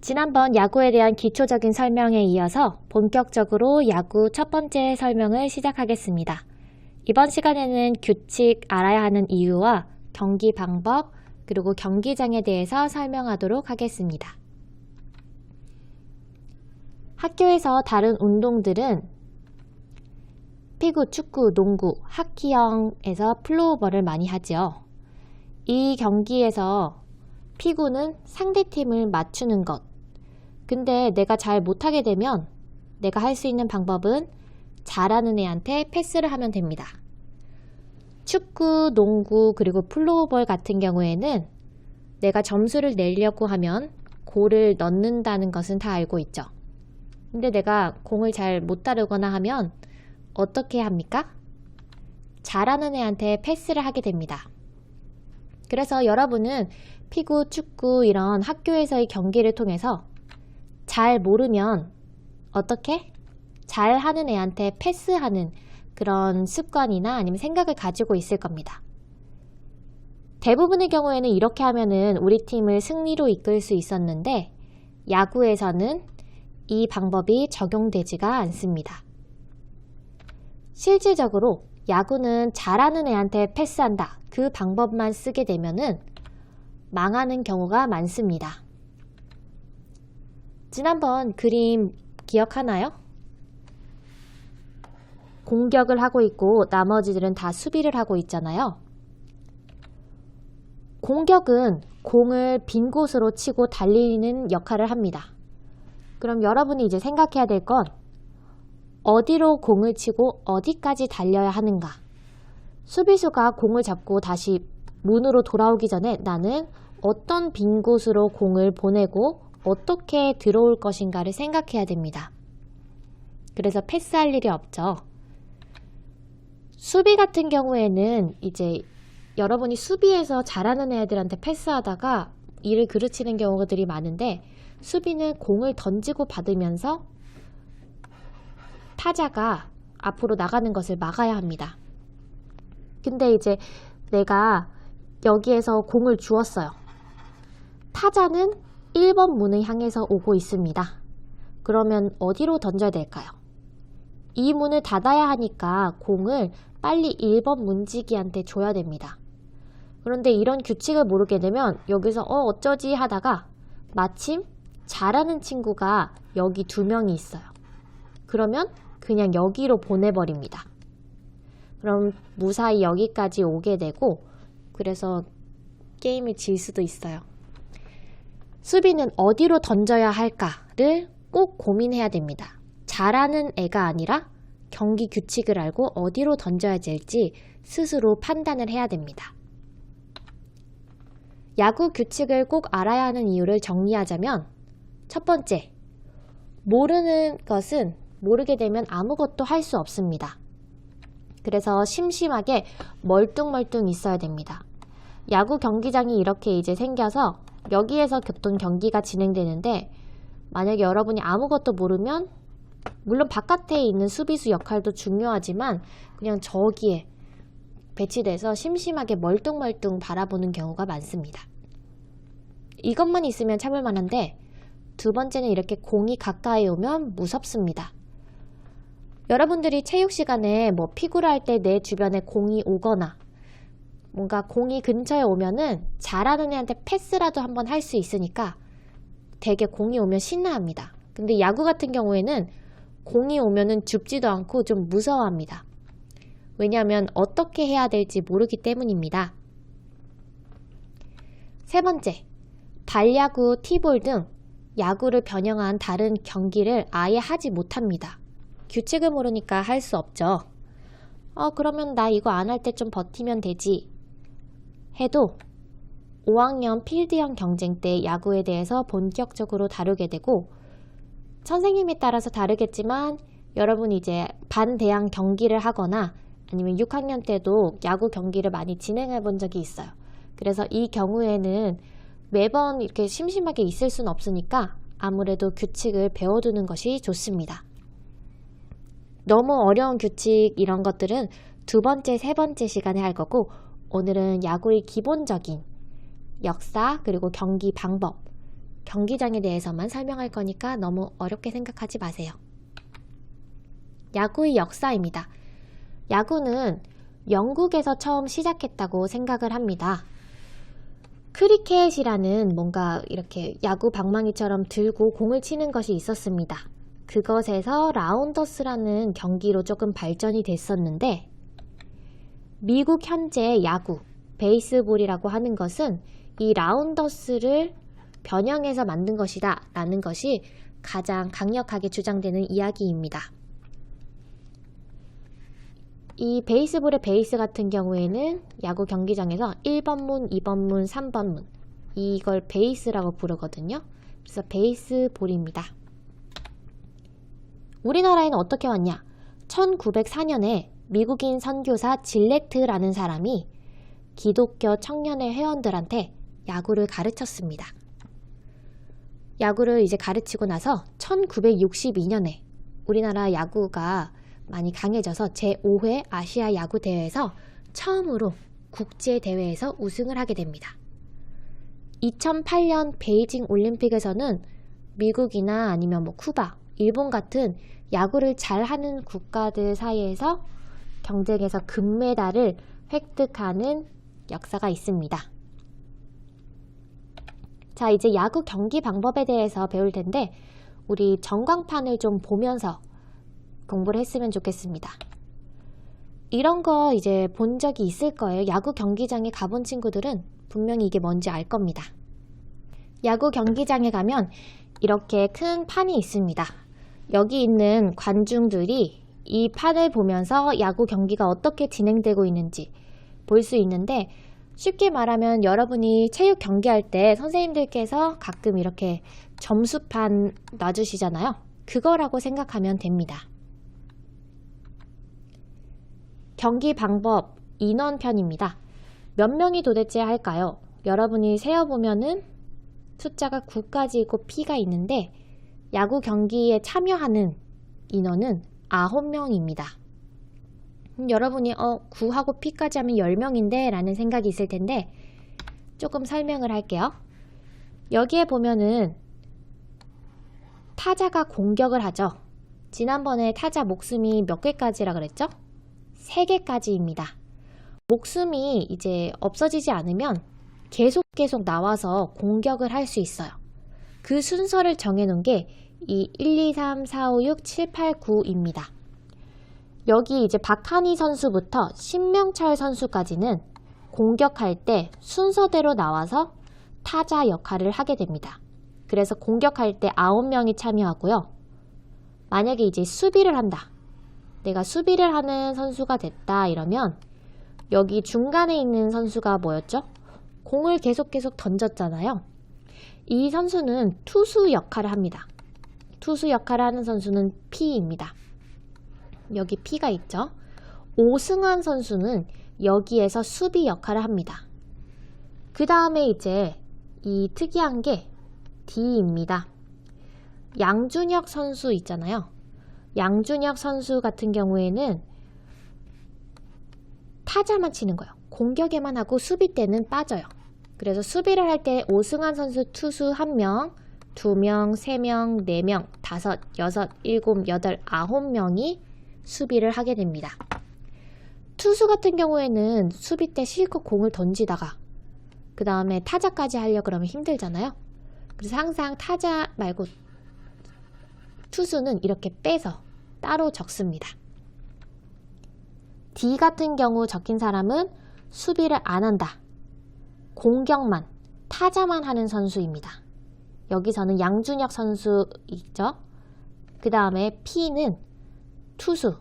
지난번 야구에 대한 기초적인 설명에 이어서 본격적으로 야구 첫 번째 설명을 시작하겠습니다. 이번 시간에는 규칙 알아야 하는 이유와 경기 방법, 그리고 경기장에 대해서 설명하도록 하겠습니다. 학교에서 다른 운동들은 피구, 축구, 농구, 하키형에서 플로어볼을 많이 하죠. 이 경기에서 피구는 상대팀을 맞추는 것. 근데 내가 잘 못하게 되면 내가 할 수 있는 방법은 잘하는 애한테 패스를 하면 됩니다. 축구, 농구, 그리고 플로어볼 같은 경우에는 내가 점수를 내려고 하면 골을 넣는다는 것은 다 알고 있죠. 근데 내가 공을 잘 못 다루거나 하면 어떻게 합니까? 잘하는 애한테 패스를 하게 됩니다. 그래서 여러분은 피구, 축구 이런 학교에서의 경기를 통해서 잘 모르면 어떻게? 잘하는 애한테 패스하는 그런 습관이나 아니면 생각을 가지고 있을 겁니다. 대부분의 경우에는 이렇게 하면은 우리 팀을 승리로 이끌 수 있었는데 야구에서는 이 방법이 적용되지가 않습니다. 실질적으로 야구는 잘하는 애한테 패스한다. 그 방법만 쓰게 되면은 망하는 경우가 많습니다. 지난번 그림 기억하나요? 공격을 하고 있고 나머지들은 다 수비를 하고 있잖아요. 공격은 공을 빈 곳으로 치고 달리는 역할을 합니다. 그럼 여러분이 이제 생각해야 될 건 어디로 공을 치고 어디까지 달려야 하는가? 수비수가 공을 잡고 다시 문으로 돌아오기 전에 나는 어떤 빈 곳으로 공을 보내고 어떻게 들어올 것인가를 생각해야 됩니다. 그래서 패스할 일이 없죠. 수비 같은 경우에는 이제 여러분이 수비에서 잘하는 애들한테 패스하다가 일을 그르치는 경우들이 많은데 수비는 공을 던지고 받으면서 타자가 앞으로 나가는 것을 막아야 합니다. 근데 이제 내가 여기에서 공을 주었어요. 타자는 1번 문을 향해서 오고 있습니다. 그러면 어디로 던져야 될까요? 이 문을 닫아야 하니까 공을 빨리 1번 문지기한테 줘야 됩니다. 그런데 이런 규칙을 모르게 되면 여기서 어쩌지 하다가 마침 잘하는 친구가 여기 2명이 있어요. 그러면 그냥 여기로 보내버립니다. 그럼 무사히 여기까지 오게 되고 그래서 게임을 질 수도 있어요. 수비는 어디로 던져야 할까를 꼭 고민해야 됩니다. 잘하는 애가 아니라 경기 규칙을 알고 어디로 던져야 될지 스스로 판단을 해야 됩니다. 야구 규칙을 꼭 알아야 하는 이유를 정리하자면 첫 번째, 모르는 것은 모르게 되면 아무것도 할 수 없습니다. 그래서 심심하게 멀뚱멀뚱 있어야 됩니다. 야구 경기장이 이렇게 이제 생겨서 여기에서 경기가 진행되는데 만약에 여러분이 아무것도 모르면 물론 바깥에 있는 수비수 역할도 중요하지만 그냥 저기에 배치돼서 심심하게 멀뚱멀뚱 바라보는 경우가 많습니다. 이것만 있으면 참을 만한데 두 번째는 이렇게 공이 가까이 오면 무섭습니다. 여러분들이 체육 시간에 피구를 할 때 내 주변에 공이 오거나 뭔가 공이 근처에 오면은 잘하는 애한테 패스라도 한번 할 수 있으니까 되게 공이 오면 신나합니다. 근데 야구 같은 경우에는 공이 오면은 죽지도 않고 좀 무서워합니다. 왜냐하면 어떻게 해야 될지 모르기 때문입니다. 세 번째, 발야구, 티볼 등 야구를 변형한 다른 경기를 아예 하지 못합니다. 규칙을 모르니까 할 수 없죠. 그러면 나 이거 안 할 때 좀 버티면 되지 해도 5학년 필드형 경쟁 때 야구에 대해서 본격적으로 다루게 되고 선생님에 따라서 다르겠지만 여러분이 이제 반대항 경기를 하거나 아니면 6학년 때도 야구 경기를 많이 진행해 본 적이 있어요. 그래서 이 경우에는 매번 이렇게 심심하게 있을 수는 없으니까 아무래도 규칙을 배워두는 것이 좋습니다. 너무 어려운 규칙 이런 것들은 두 번째, 세 번째 시간에 할 거고 오늘은 야구의 기본적인 역사 그리고 경기 방법, 경기장에 대해서만 설명할 거니까 너무 어렵게 생각하지 마세요. 야구의 역사입니다. 야구는 영국에서 처음 시작했다고 생각을 합니다. 크리켓이라는 뭔가 이렇게 야구 방망이처럼 들고 공을 치는 것이 있었습니다. 그것에서 라운더스라는 경기로 조금 발전이 됐었는데, 미국 현재 야구, 베이스볼이라고 하는 것은 이 라운더스를 변형해서 만든 것이다 라는 것이 가장 강력하게 주장되는 이야기입니다. 이 베이스볼의 베이스 같은 경우에는 야구 경기장에서 1번문, 2번문, 3번문, 이걸 베이스라고 부르거든요. 그래서 베이스볼입니다. 우리나라에는 어떻게 왔냐? 1904년에 미국인 선교사 질레트라는 사람이 기독교 청년회 회원들한테 야구를 가르쳤습니다. 야구를 이제 가르치고 나서 1962년에 우리나라 야구가 많이 강해져서 제5회 아시아 야구 대회에서 처음으로 국제 대회에서 우승을 하게 됩니다. 2008년 베이징 올림픽에서는 미국이나 아니면 뭐 쿠바, 일본 같은 야구를 잘하는 국가들 사이에서 경쟁에서 금메달을 획득하는 역사가 있습니다. 자, 이제 야구 경기 방법에 대해서 배울 텐데 우리 전광판을 좀 보면서 공부를 했으면 좋겠습니다. 이런 거 이제 본 적이 있을 거예요. 야구 경기장에 가본 친구들은 분명히 이게 뭔지 알 겁니다. 야구 경기장에 가면 이렇게 큰 판이 있습니다. 여기 있는 관중들이 이 판을 보면서 야구 경기가 어떻게 진행되고 있는지 볼 수 있는데, 쉽게 말하면 여러분이 체육 경기할 때 선생님들께서 가끔 이렇게 점수판 놔주시잖아요. 그거라고 생각하면 됩니다. 경기 방법 인원편입니다. 몇 명이 도대체 할까요? 여러분이 세어보면은 숫자가 9까지 있고 P가 있는데 야구 경기에 참여하는 인원은 9명입니다. 여러분이 9하고 P까지 하면 10명인데 라는 생각이 있을 텐데 조금 설명을 할게요. 여기에 보면은 타자가 공격을 하죠. 지난번에 타자 목숨이 몇 개까지라 그랬죠? 3개까지입니다. 목숨이 이제 없어지지 않으면 계속 나와서 공격을 할 수 있어요. 그 순서를 정해놓은 게 이 1, 2, 3, 4, 5, 6, 7, 8, 9입니다. 여기 이제 박한희 선수부터 신명철 선수까지는 공격할 때 순서대로 나와서 타자 역할을 하게 됩니다. 그래서 공격할 때 9명이 참여하고요. 만약에 이제 수비를 한다. 내가 수비를 하는 선수가 됐다 이러면 여기 중간에 있는 선수가 뭐였죠? 공을 계속 던졌잖아요. 이 선수는 투수 역할을 합니다. 투수 역할을 하는 선수는 P입니다. 여기 P가 있죠. 오승환 선수는 여기에서 수비 역할을 합니다. 그 다음에 이제 이 특이한 게 D입니다. 양준혁 선수 있잖아요. 양준혁 선수 같은 경우에는 타자만 치는 거예요. 공격에만 하고 수비 때는 빠져요. 그래서 수비를 할 때 오승환 선수 투수 1명, 2명, 3명, 4명, 5, 6, 7, 8, 9명이 수비를 하게 됩니다. 투수 같은 경우에는 수비 때 실컷 공을 던지다가 그 다음에 타자까지 하려고 그러면 힘들잖아요. 그래서 항상 타자 말고 투수는 이렇게 빼서 따로 적습니다. D 같은 경우 적힌 사람은 수비를 안 한다. 공격만, 타자만 하는 선수입니다. 여기서는 양준혁 선수 있죠. 그 다음에 P는 투수,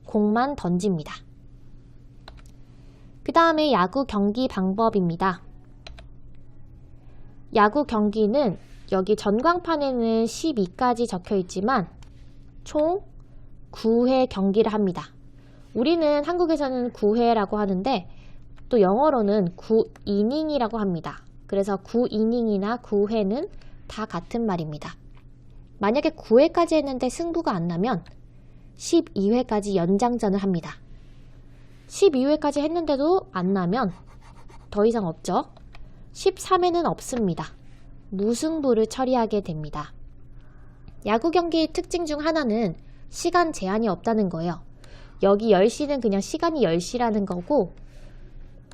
공만 던집니다. 그 다음에 야구 경기 방법입니다. 야구 경기는 여기 전광판에는 12까지 적혀 있지만 총 9회 경기를 합니다. 우리는 한국에서는 9회라고 하는데 또 영어로는 9이닝이라고 합니다. 그래서 9이닝이나 9회는 다 같은 말입니다. 만약에 9회까지 했는데 승부가 안 나면 12회까지 연장전을 합니다. 12회까지 했는데도 안 나면 더 이상 없죠. 13회는 없습니다. 무승부를 처리하게 됩니다. 야구 경기의 특징 중 하나는 시간 제한이 없다는 거예요. 여기 10시는 그냥 시간이 10시라는 거고,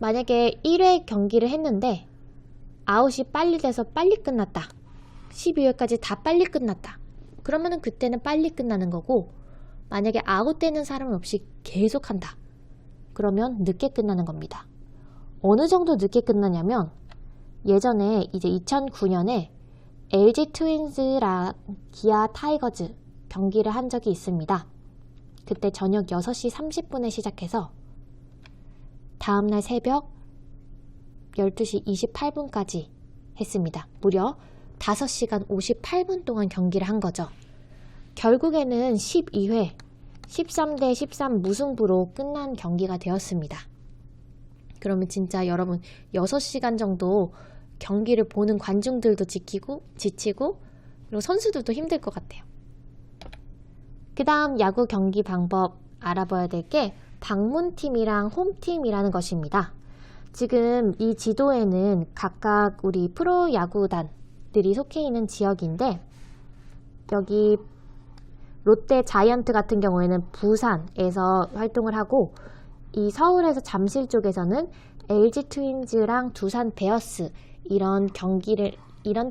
만약에 1회 경기를 했는데 아웃이 빨리 돼서 빨리 끝났다. 12회까지 다 빨리 끝났다. 그러면은 그때는 빨리 끝나는 거고, 만약에 아웃되는 사람 없이 계속 한다. 그러면 늦게 끝나는 겁니다. 어느 정도 늦게 끝나냐면, 예전에 이제 2009년에 LG 트윈즈랑 기아 타이거즈 경기를 한 적이 있습니다. 그때 저녁 6시 30분에 시작해서 다음날 새벽 12시 28분까지 했습니다. 무려 5시간 58분 동안 경기를 한 거죠. 결국에는 12회 13대 13 무승부로 끝난 경기가 되었습니다. 그러면 진짜 여러분 6시간 정도 경기를 보는 관중들도 지치고 그리고 선수들도 힘들 것 같아요. 그 다음 야구 경기 방법 알아봐야 될 게 방문팀이랑 홈팀이라는 것입니다. 지금 이 지도에는 각각 우리 프로야구단들이 속해 있는 지역인데, 여기 롯데 자이언트 같은 경우에는 부산에서 활동을 하고, 이 서울에서 잠실 쪽에서는 LG 트윈즈랑 두산 베어스 이런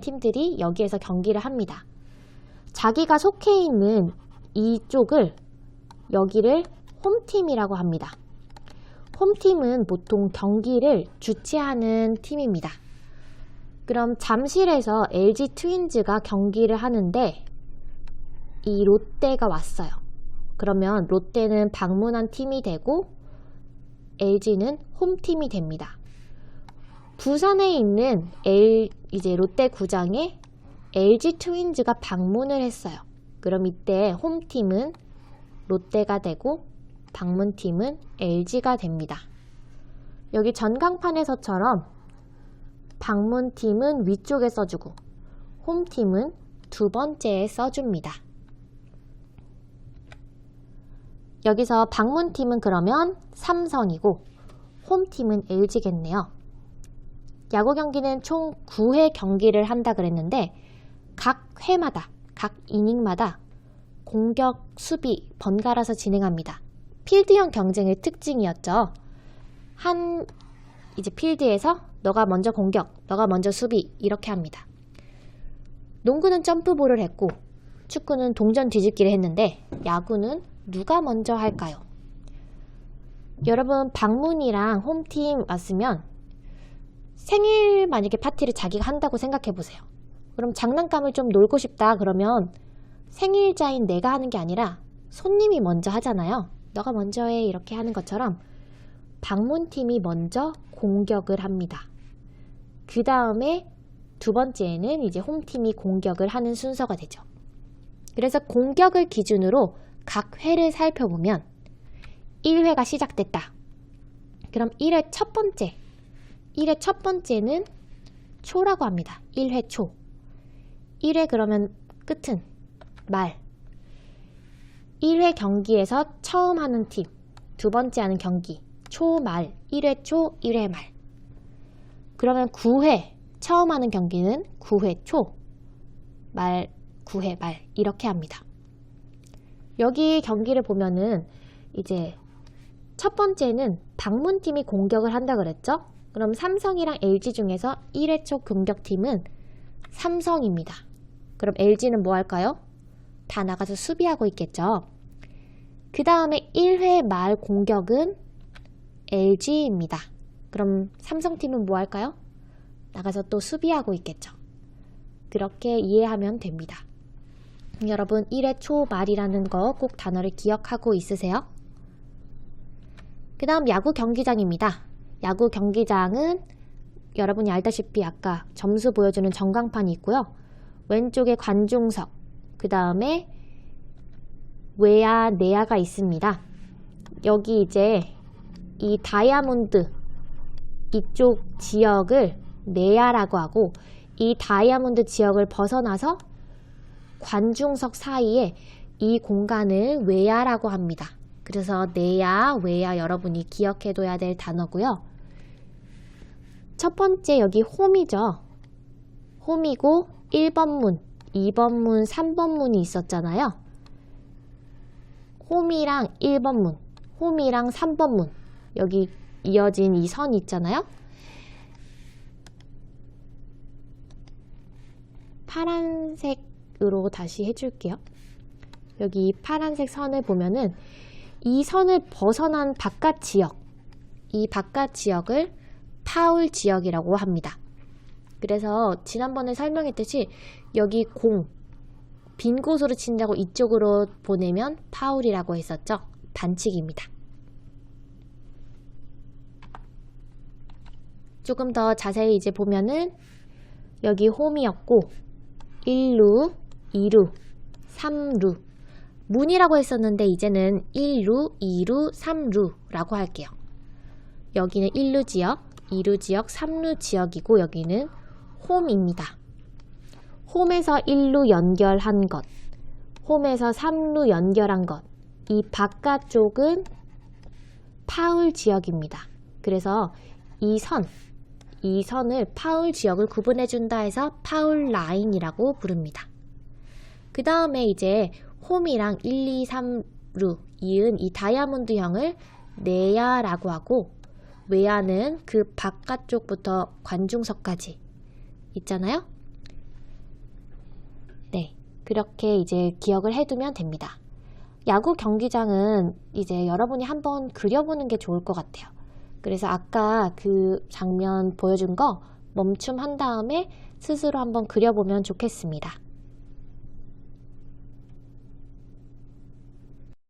팀들이 여기에서 경기를 합니다. 자기가 속해 있는 이쪽을 여기를 홈팀이라고 합니다. 홈팀은 보통 경기를 주최하는 팀입니다. 그럼 잠실에서 LG 트윈즈가 경기를 하는데 이 롯데가 왔어요. 그러면 롯데는 방문한 팀이 되고 LG는 홈팀이 됩니다. 부산에 있는 이제 롯데 구장에 LG 트윈즈가 방문을 했어요. 그럼 이때 홈팀은 롯데가 되고 방문팀은 LG가 됩니다. 여기 전광판에서처럼 방문팀은 위쪽에 써주고 홈팀은 두 번째에 써줍니다. 여기서 방문팀은 그러면 삼성이고 홈팀은 LG겠네요. 야구 경기는 총 9회 경기를 한다 그랬는데 각 회마다, 각 이닝마다 공격, 수비 번갈아서 진행합니다. 필드형 경쟁의 특징이었죠. 이제 필드에서 너가 먼저 공격, 너가 먼저 수비 이렇게 합니다. 농구는 점프볼을 했고 축구는 동전 뒤집기를 했는데 야구는 누가 먼저 할까요? 여러분 방문이랑 홈팀 왔으면 생일 만약에 파티를 자기가 한다고 생각해 보세요. 그럼 장난감을 좀 놀고 싶다 그러면 생일자인 내가 하는 게 아니라 손님이 먼저 하잖아요. 너가 먼저 해 이렇게 하는 것처럼 방문팀이 먼저 공격을 합니다. 그 다음에 두 번째에는 이제 홈팀이 공격을 하는 순서가 되죠. 그래서 공격을 기준으로 각 회를 살펴보면 1회가 시작됐다. 그럼 1회 첫 번째는 초라고 합니다. 1회 초. 1회 그러면 끝은 말. 1회 경기에서 처음 하는 팀, 두 번째 하는 경기, 초, 말, 1회 초, 1회 말. 그러면 9회 처음 하는 경기는 9회 초, 말, 9회 말 이렇게 합니다. 여기 경기를 보면은 이제 첫 번째는 방문팀이 공격을 한다 그랬죠? 그럼 삼성이랑 LG 중에서 1회 초 공격팀은 삼성입니다. 그럼 LG는 뭐 할까요? 다 나가서 수비하고 있겠죠. 그 다음에 1회 말 공격은 LG입니다. 그럼 삼성팀은 뭐 할까요? 나가서 또 수비하고 있겠죠. 그렇게 이해하면 됩니다. 여러분 1회 초 말이라는 거 꼭 단어를 기억하고 있으세요? 그 다음 야구 경기장입니다. 야구 경기장은 여러분이 알다시피 아까 점수 보여주는 전광판이 있고요. 왼쪽에 관중석, 그 다음에 외야, 내야가 있습니다. 여기 이제 이 다이아몬드 이쪽 지역을 내야라고 하고 이 다이아몬드 지역을 벗어나서 관중석 사이에 이 공간을 외야라고 합니다. 그래서 내야, 외야 여러분이 기억해둬야 될 단어고요. 첫 번째 여기 홈이죠. 홈이고 1번 문, 2번 문, 3번 문이 있었잖아요. 홈이랑 1번 문, 홈이랑 3번 문, 여기 이어진 이 선 있잖아요. 파란색으로 다시 해줄게요. 여기 파란색 선을 보면은 이 선을 벗어난 바깥 지역, 이 바깥 지역을 파울 지역이라고 합니다. 그래서 지난번에 설명했듯이 여기 빈 곳으로 친다고 이쪽으로 보내면 파울이라고 했었죠. 반칙입니다. 조금 더 자세히 이제 보면은 여기 홈이었고 1루, 2루, 3루 문이라고 했었는데 이제는 1루, 2루, 3루라고 할게요. 여기는 1루 지역, 2루 지역, 3루 지역이고 여기는 홈입니다. 홈에서 1루 연결한 것, 홈에서 3루 연결한 것, 이 바깥쪽은 파울 지역입니다. 그래서 이 선을 파울 지역을 구분해준다 해서 파울 라인이라고 부릅니다. 그 다음에 이제 홈이랑 1, 2, 3루 이은 이 다이아몬드형을 내야라고 하고 외야는 그 바깥쪽부터 관중석까지 있잖아요. 네, 그렇게 이제 기억을 해두면 됩니다. 야구 경기장은 이제 여러분이 한번 그려보는 게 좋을 것 같아요. 그래서 아까 그 장면 보여준 거 멈춤한 다음에 스스로 한번 그려보면 좋겠습니다.